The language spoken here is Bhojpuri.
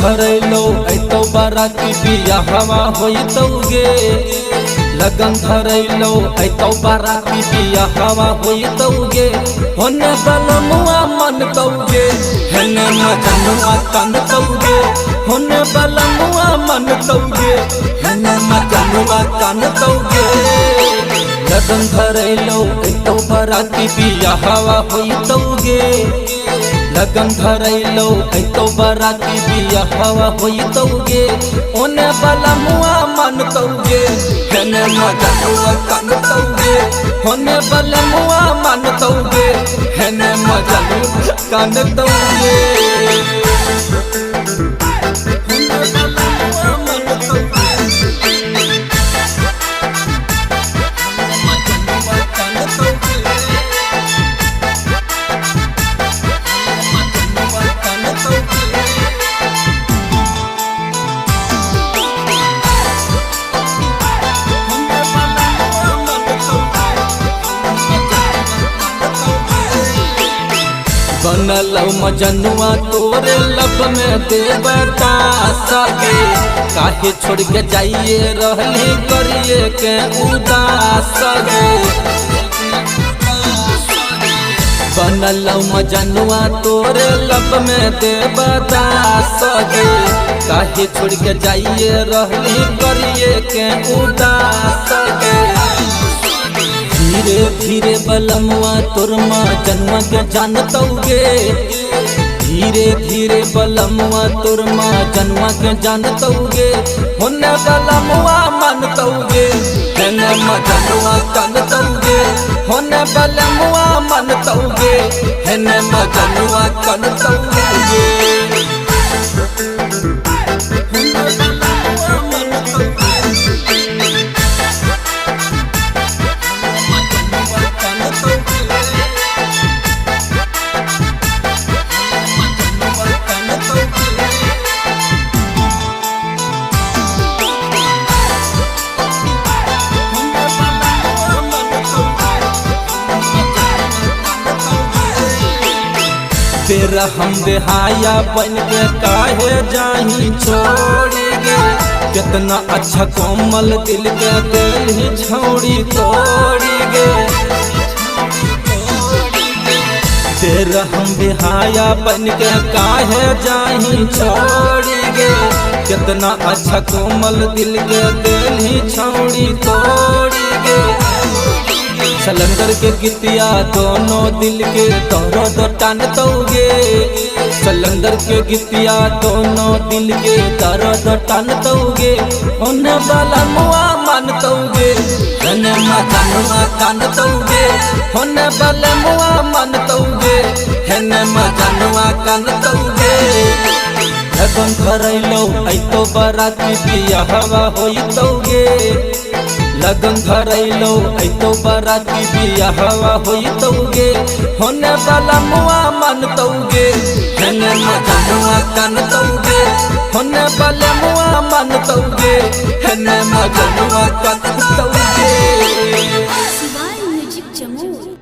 धरैलो ऐतो बाराती बियाहवा होइतौगे। लगन धरैलो ऐतो बाराती बियाहवा होइतौगे। होने बलमुआ मनतौगे हेने मजनुआ कानतौगे। होने बलमुआ मनतौगे हेने मजनुआ कानतौगे। लगन धरैलो ऐतो बाराती बियाहवा होइतौगे। लगन धरैलो ऐतो बाराती बियाहवा होइतौगे। ओने बलमुआ मनतौगे हेने मजनुआ कानतौगे। होने बलमुआ मनतौगे हेने मजनुआ कानतौगे। बनलौ मजनुआ तोरे लब में देवता सगे। काहे छोड़ के जाइए रहली करिए के उदास गे। बनलौ मजनुआ तोरे लब में देवता सगे। काहे छोड़ के जाइए रहली करिए के उदास गे। धीरे धीरे बलमुआ तोर मजनुआ के जानतौगे। धीरे धीरे बलमुआ तोर मजनुआ के जानतौगे। होने बलमुआ मनतौगे हेने मजनुआ कानतौगे। होने बलमुआ मनतौगे हेने मजनुआ कानतौगे। फिर हम बेहाया बन के काहे जाही छोड़ी गे। कितना अच्छा कोमल दिल के दिल ही छोड़ी तोड़ी गे। फिर हम बेहाया बन के काहे जाही छोड़ी गे। कितना अच्छा कोमल दिल के दिल ही छोड़ी तोड़ी गे। सलंदर के गीतिया दोनों दिल के दर्द टानतौगे। सलंदर के गीतिया दोनों दिल के दर्द टानतौगे। होने बलमुआ मनतौगे हेने मजनुआ कानतौगे। होने बलमुआ मनतौगे हेने मजनुआ कानतौगे। लगन धरैलो ऐतो बाराती बियाहवा होइतौगे। लगन धरैलो ऐतो बाराती बियाहवा होइतौगे। होने बलमुआ मनतौगे हेने मजनुआ कानतौगे। होने बलमुआ मनतौगे हेने मजनुआ कानतौगे। शिवाय म्यूजिक जमुई।